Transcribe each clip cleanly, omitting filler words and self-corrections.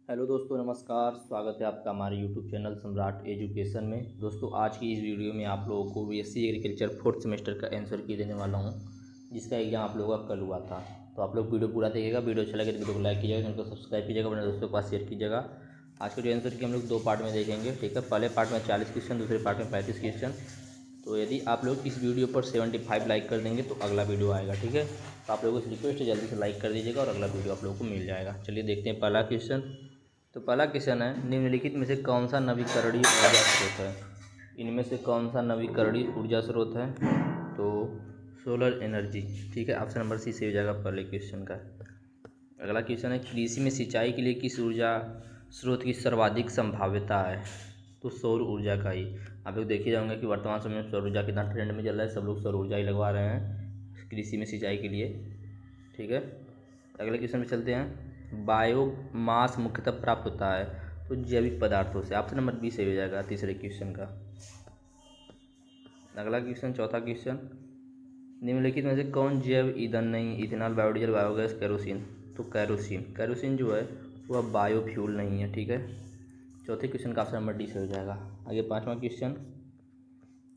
Hello दोस्तों, नमस्कार। स्वागत है आपका हमारे यूट्यूब चैनल सम्राट एजुकेशन में। दोस्तों, आज की इस वीडियो में आप लोगों को बीएससी एग्रीकल्चर फोर्थ सेमेस्टर का आंसर की देने वाला हूं, जिसका एग्जाम आप लोगों का कल हुआ था। तो आप लोग वीडियो पूरा देखिएगा। वीडियो अच्छा लगे तो वीडियो को लाइक कीजिएगा, चैनल को सब्सक्राइब कीजिएगा, अपने दोस्तों के पास शेयर कीजिएगा। आज के जो आंसर की हम लोग 2 पार्ट में देखेंगे, ठीक है। पहले पार्ट में 40 क्वेश्चन, दूसरे पार्ट में 35 क्वेश्चन। तो यदि आप लोग इस वीडियो पर 75 लाइक कर देंगे तो अगला वीडियो आएगा, ठीक है। तो आप लोगों से रिक्वेस्ट है, जल्दी से लाइक कर दीजिएगा और अगला वीडियो आप लोगों को मिल जाएगा। चलिए देखते हैं पहला क्वेश्चन। तो पहला क्वेश्चन है, निम्नलिखित में से कौन सा नवीकरणीय ऊर्जा स्रोत है। इनमें से कौन सा नवीकरणीय ऊर्जा स्रोत है? तो सोलर एनर्जी, ठीक है। ऑप्शन नंबर सी से हो जाएगा पहले क्वेश्चन का। अगला क्वेश्चन है, कृषि में सिंचाई के लिए किस ऊर्जा स्रोत की सर्वाधिक संभाव्यता है? तो सौर ऊर्जा का ही। आप लोग देख ही जाओगे कि वर्तमान समय में सौर ऊर्जा कितना ट्रेंड में चल रहा है। सब लोग सौर ऊर्जा ही लगवा रहे हैं कृषि में सिंचाई के लिए, ठीक है। अगले क्वेश्चन में चलते हैं। बायोमास मुख्यतः प्राप्त होता है तो जैविक पदार्थों से। ऑप्शन नंबर बी सही हो जाएगा तीसरे क्वेश्चन का। अगला क्वेश्चन, चौथा क्वेश्चन, निम्नलिखित में से कौन जैव ईंधन नहीं? Ethanol, biodiesel, biogas, kerosene. तो केरोसिन जो है वह बायोफ्यूल नहीं है, ठीक है। चौथे क्वेश्चन का ऑप्शन नंबर डी से हो जाएगा। आगे पांचवा क्वेश्चन,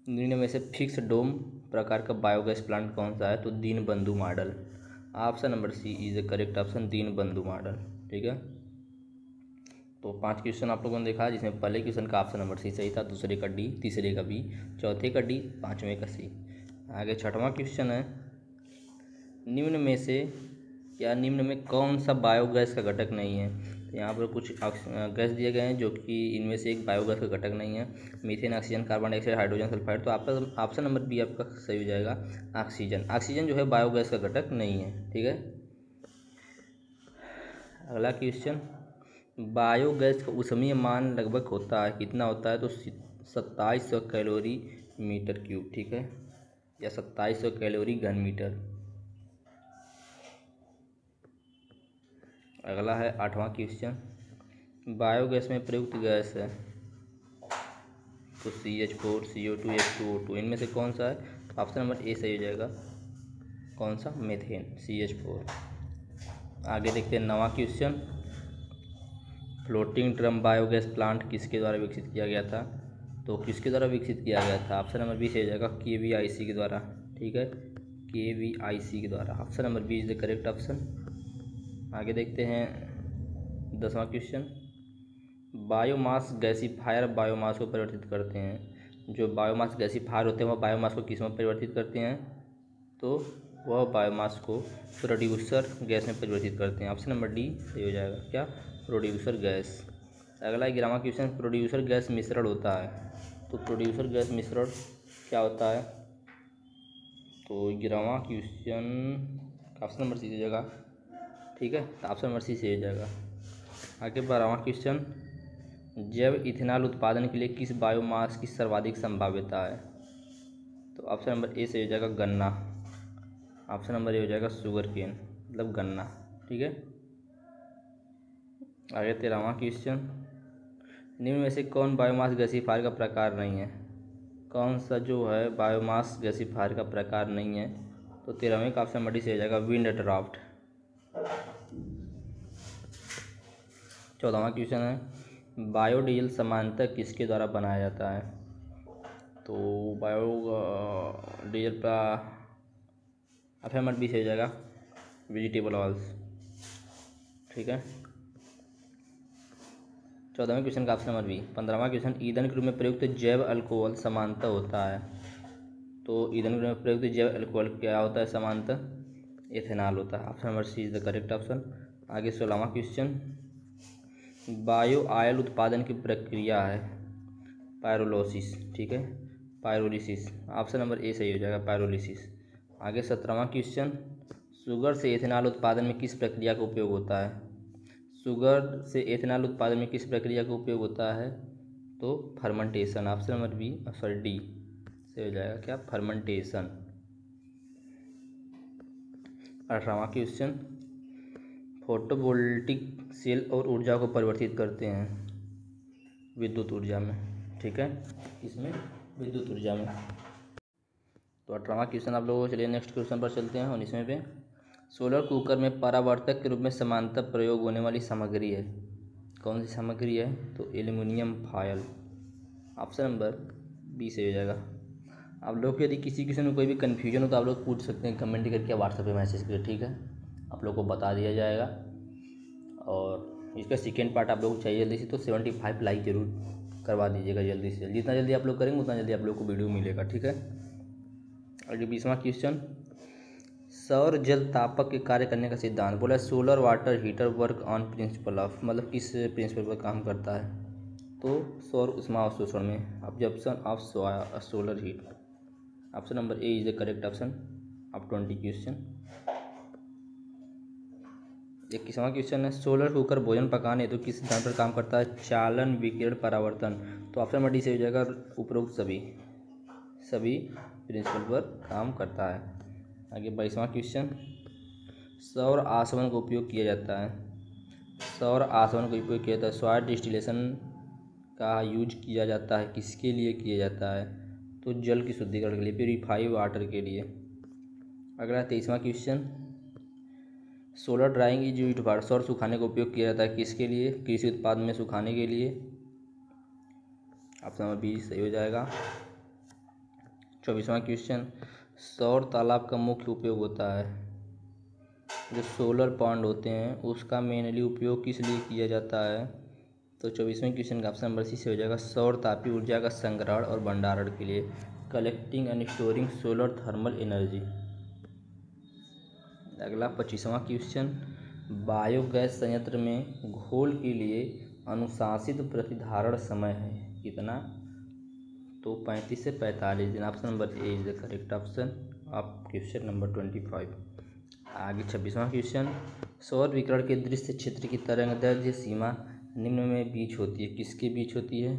निम्न में से फिक्स डोम प्रकार का बायोगैस प्लांट कौन सा है? तो Deenbandhu model. Option number C is the correct option, Deenbandhu model, ठीक है। तो 5 क्वेश्चन आप लोगों ने देखा, जिसमें पहले क्वेश्चन का ऑप्शन नंबर सी सही था, दूसरे का डी, तीसरे का बी, चौथे का डी, पाँचवें का सी। आगे छठवां क्वेश्चन है, निम्न में से या निम्न में कौन सा बायोगैस का घटक नहीं है? तो यहाँ पर कुछ गैस दिए गए हैं जो कि इनमें से एक बायोगैस का घटक नहीं है। Methane, oxygen, carbon dioxide, hydrogen sulphide. तो आपका ऑप्शन नंबर बी आपका सही हो जाएगा, ऑक्सीजन। ऑक्सीजन जो है बायोगैस का घटक नहीं है, ठीक है। अगला क्वेश्चन, बायोगैस का ऊष्मीय मान लगभग होता है, कितना होता है? तो 2700 कैलोरी मीटर क्यूब, ठीक है, या 2700 कैलोरी घन मीटर। अगला है 8वां क्वेश्चन, बायोगैस में प्रयुक्त गैस है तो CH4, CO2, H2O2। इनमें से कौन सा है? ऑप्शन नंबर ए सही हो जाएगा। कौन सा? Methane, CH4। आगे देखते हैं 9वां question, floating drum biogas plant किसके द्वारा विकसित किया गया था? तो किसके द्वारा विकसित किया गया था? ऑप्शन नंबर बी सही हो जाएगा, KVIC के द्वारा, ठीक है, KVIC के द्वारा। Option number B is the correct option. आगे देखते हैं 10वां क्वेश्चन, बायोमास गैसीफायर बायोमास को परिवर्तित करते हैं। जो बायोमास गैसीफायर होते हैं वह बायोमास को किस में परिवर्तित करते हैं? तो वह बायोमास को प्रोड्यूसर गैस में परिवर्तित करते हैं। ऑप्शन नंबर डी सही हो जाएगा, क्या? Producer gas. अगला 11वां क्वेश्चन, प्रोड्यूसर गैस मिश्रण होता है तो प्रोड्यूसर गैस मिश्रण क्या होता है? तो 11वां क्वेश्चन ऑप्शन नंबर सी हो जाएगा, ठीक है। तो ऑप्शन नंबर सी से हो जाएगा। आगे 12वां क्वेश्चन, जैव इथेनॉल उत्पादन के लिए किस बायोमास की सर्वाधिक संभाव्यता है? तो ऑप्शन नंबर ए से हो जाएगा, गन्ना। ऑप्शन नंबर ए हो जाएगा, शुगर केन, मतलब गन्ना, ठीक है। आगे 13वां क्वेश्चन, निम्न में से कौन बायोमास गैसीफायर का प्रकार नहीं है? कौन सा जो है बायोमास गैसीफायर का प्रकार नहीं है? तो 13वें का ऑप्शन नंबर डी से हो जाएगा, विंड ड्राफ्ट। 14वां क्वेश्चन है, बायोडीजल सामान्यतः किसके द्वारा बनाया जाता है? तो बायोडीजल का ऑप्शन नंबर बी से हो जाएगा, वेजिटेबल ऑयल्स, ठीक है। 14वें क्वेश्चन का ऑप्शन नंबर बी। 15वां क्वेश्चन, ईंधन के रूप में प्रयुक्त जैव अल्कोहल समानतः होता है। तो ईंधन के रूप में प्रयुक्त जैव अल्कोहल क्या होता है समानतः? एथेनॉल होता है। Option number C is the correct option. आगे 16वां क्वेश्चन, बायो ऑयल उत्पादन की प्रक्रिया है पायरोलिसिस, ठीक है, पायरोलिसिस। ऑप्शन नंबर ए सही हो जाएगा, पायरोलिसिस। आगे 17वां क्वेश्चन, शुगर से एथेनॉल उत्पादन में किस प्रक्रिया का उपयोग होता है? शुगर से एथेनॉल उत्पादन में किस प्रक्रिया का उपयोग होता है? तो fermentation. Option number B sorry D से हो जाएगा, क्या? फर्मेंटेशन। 18वां क्वेश्चन, फोटोवोल्टिक सेल और ऊर्जा को परिवर्तित करते हैं विद्युत ऊर्जा में, ठीक है, इसमें विद्युत ऊर्जा में। तो 18वां क्वेश्चन आप लोगों को, चलिए नेक्स्ट क्वेश्चन पर चलते हैं। 19वें पे, सोलर कुकर में परावर्तक के रूप में समानांतर प्रयोग होने वाली सामग्री है। कौन सी सामग्री है, तो aluminium foil. Option number B से हो जाएगा। आप लोग को यदि किसी किसी में कोई भी कन्फ्यूजन हो तो आप लोग पूछ सकते हैं कमेंट करके, व्हाट्सएप पे मैसेज करके, ठीक है, आप लोग को बता दिया जाएगा। और इसका सेकेंड पार्ट आप लोग को चाहिए जल्दी से, तो 75 लाइक जरूर करवा दीजिएगा जल्दी से। जितना जल्दी आप लोग करेंगे उतना जल्दी आप लोग को वीडियो मिलेगा, ठीक है। और 20वां क्वेश्चन, सौर जल तापक के कार्य करने का सिद्धांत। बोला solar water heater work on principle of, मतलब किस प्रिंसिपल पर काम करता है, तो सौर उष्मा अवशोषण में। Absorption of solar heat. Option number A is the correct option of 20 question. 21वां क्वेश्चन है, सोलर कुकर भोजन पकाने हेतु किस सिद्धांत पर काम करता है, चालन विकिरण परावर्तन। तो ऑप्शन नंबर डी से हो जाएगा उपरोक्त सभी प्रिंसिपल पर काम करता है। आगे 22वां क्वेश्चन, सौर आसवन का उपयोग किया जाता है। सौर आसवन का उपयोग किया जाता है, सॉइल डिस्टिलेशन का यूज किया जाता है, किसके लिए किया जाता है, तो जल की शुद्धिकरण के लिए, प्यूरिफाई वाटर के लिए। अगला 23वां question, solar drying is used for, सौर सुखाने का उपयोग किया जाता है किसके लिए, कृषि उत्पाद में सुखाने के लिए। ऑप्शन नंबर बी सही हो जाएगा। 24वां क्वेश्चन, सौर तालाब का मुख्य उपयोग होता है, जो सोलर पॉन्ड होते हैं उसका मेनली उपयोग किस लिए किया जाता है, तो 24वें क्वेश्चन का ऑप्शन नंबर सी से हो जाएगा, सौर तापीय ऊर्जा का संग्रहण और भंडारण के लिए, collecting and storing solar thermal energy. अगला 25वां क्वेश्चन, बायोगैस संयंत्र में घोल के लिए अनुशासित प्रतिधारण समय है कितना, तो 35 से 45 दिन। Option number A is the correct option of question number 25। आगे 26वां क्वेश्चन, सौर विकिरण के दृश्य क्षेत्र की तरंगदैर्घ्य सीमा निम्न में बीच होती है, किसके बीच होती है,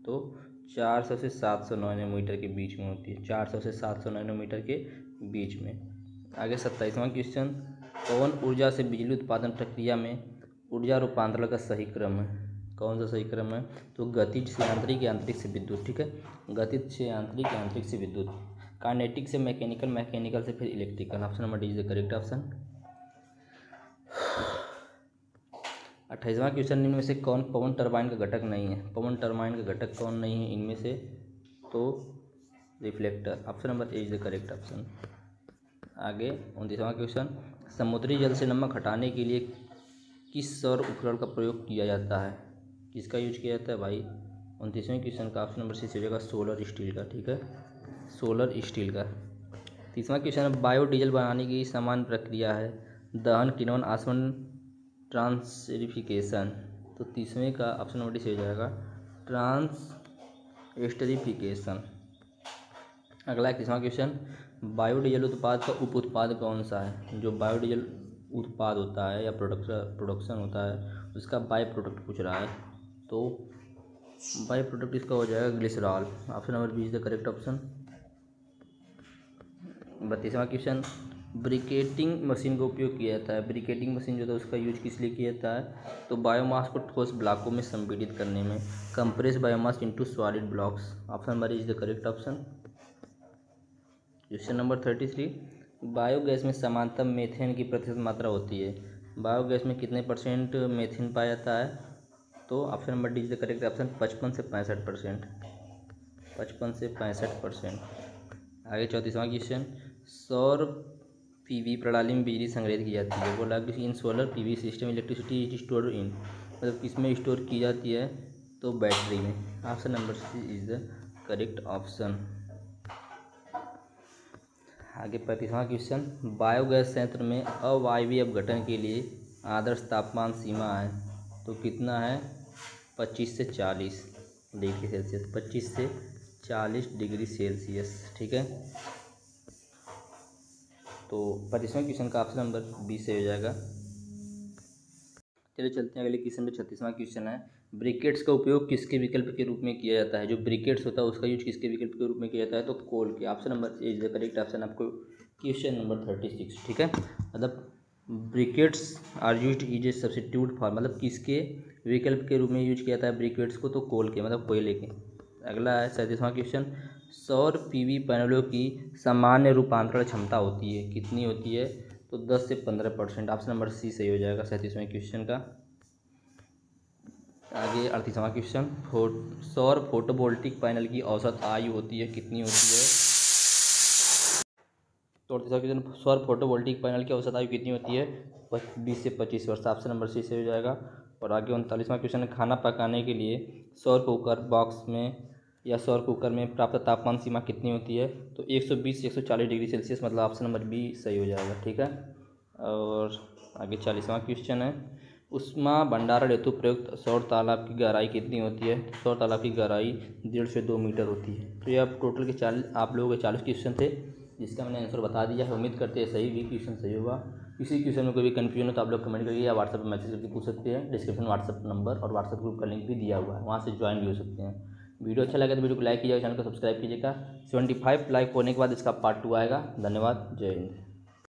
तो 400 से 700 नैनोमीटर के बीच में होती है, 400 से 700 नैनोमीटर के बीच में। आगे 27वां क्वेश्चन, पवन ऊर्जा से बिजली उत्पादन प्रक्रिया में ऊर्जा रूपांतरण का सही क्रम है, कौन सा सही क्रम है, तो गतिज से यांत्रिक, यांत्रिक से विद्युत, ठीक है, गतिज से यांत्रिक, यांत्रिक से विद्युत, काइनेटिक से मैकेनिकल, मैकेनिकल से फिर electrical. Option number D is the correct option. 28वां क्वेश्चन, इनमें से कौन पवन टरबाइन का घटक नहीं है, पवन टरबाइन का घटक कौन नहीं है इनमें से, तो reflector. Option number A is the correct option. आगे 29वां क्वेश्चन, समुद्री जल से नमक हटाने के लिए किस सौर उपकरण का प्रयोग किया जाता है, किसका यूज किया जाता है भाई, 29वें क्वेश्चन का ऑप्शन नंबर सी से हो जाएगा सोलर स्टील का, ठीक है, सोलर स्टील का। 30वां क्वेश्चन, बायोडीजल बनाने की समान प्रक्रिया है, दहन, किण्वन, आसवन, ट्रांसएस्टरिफिकेशन। तो 30वें का ऑप्शन नंबर डी से हो जाएगा ट्रांसएस्टरिफिकेशन। अगला 31वां क्वेश्चन, बायोडीजल उत्पाद का उप उत्पाद कौन सा है, जो बायोडीजल उत्पाद होता है या प्रोडक्शन होता है उसका बाय प्रोडक्ट पूछ रहा है, तो बाय प्रोडक्ट इसका हो जाएगा glycerol. Option number B is the correct option. 32वां क्वेश्चन, ब्रिकेटिंग मशीन का उपयोग किया जाता है, ब्रिकेटिंग मशीन जो होता है उसका यूज किस लिए किया जाता है, तो बायोमास को ठोस ब्लॉकों में संपीड़ित करने में, compress biomass into solid blocks. Option number is the correct option. Question number 33, biogas में समानतम मेथेन की प्रतिशत मात्रा होती है, बायोगैस में कितने परसेंट मेथेन पाया जाता है, तो option number D is the correct option 55 से 65%, 55 से 65%। आगे 34वां क्वेश्चन, सौर पीवी प्रणाली में बिजली संग्रहित की जाती है, बोला कि in solar PV system electricity is store in, मतलब किसमें स्टोर की जाती है, तो बैटरी में। Option number C is the correct option. आगे 35वां क्वेश्चन, बायोगैस संयंत्र में अवायवीय अपघटन के लिए आदर्श तापमान सीमा है, तो कितना है, 25 से 40 डिग्री सेल्सियस, 25 से 40 डिग्री सेल्सियस, ठीक है। तो 35वें क्वेश्चन का ऑप्शन नंबर बी से हो जाएगा। चलिए चलते हैं अगले क्वेश्चन में। 36वां क्वेश्चन है, ब्रिकेट्स का उपयोग किसके विकल्प के रूप में किया जाता है, जो ब्रिकेट्स होता है उसका यूज किसके विकल्प के रूप में किया जाता है, तो कोल के। Option number A is the correct option आपको क्वेश्चन नंबर 36, ठीक है, मतलब briquettes are used is a substitute for, मतलब किसके विकल्प के रूप में यूज किया जाता है ब्रिकेट्स को, तो कोल के, मतलब कोयले के। अगला है 37वां क्वेश्चन, सौर पीवी पैनलों की सामान्य रूपांतरण क्षमता होती है, कितनी होती है, तो 10 से 15%। ऑप्शन नंबर सी सही हो जाएगा 37वें क्वेश्चन का। आगे 38वां क्वेश्चन, सौर फोटोवोल्टिक पैनल की औसत आयु होती है, कितनी होती है? तो 38वां क्वेश्चन, सौर फोटोवोल्टिक पैनल की औसत आयु कितनी होती है? 20 से 25 वर्ष। ऑप्शन नंबर सी से हो जाएगा। और आगे 39वां क्वेश्चन, खाना पकाने के लिए सौर कुकर बॉक्स में या सौर कुकर में प्राप्त तापमान सीमा कितनी होती है? तो 120 से 140 डिग्री सेल्सियस, मतलब ऑप्शन नंबर बी सही हो जाएगा। ठीक है। और आगे 40वां क्वेश्चन है, उष्मा भंडारण हेतु प्रयुक्त सौर तालाब की गहराई कितनी होती है? सौर तालाब की गहराई 1.5 से 2 मीटर होती है। तो ये अब टोटल के 40 आप लोगों के 40 क्वेश्चन थे, जिसका मैंने आंसर बता दिया है। उम्मीद करते हैं सही भी क्वेश्चन सही होगा। किसी क्वेश्चन में कोई भी कन्फ्यूजन हो तो आप लोग कमेंट करिए या व्हाट्सएप पर मैसेज करके पूछ सकते हैं। डिस्क्रिप्शन व्हाट्सएप नंबर और व्हाट्सएप ग्रुप का लिंक भी दिया हुआ है, वहाँ से ज्वाइन भी हो सकते हैं। वीडियो अच्छा लगा तो वीडियो को लाइक कीजिएगा, चैनल को सब्सक्राइब कीजिएगा। 75 लाइक होने के बाद इसका पार्ट 2 आएगा। धन्यवाद। जय हिंद।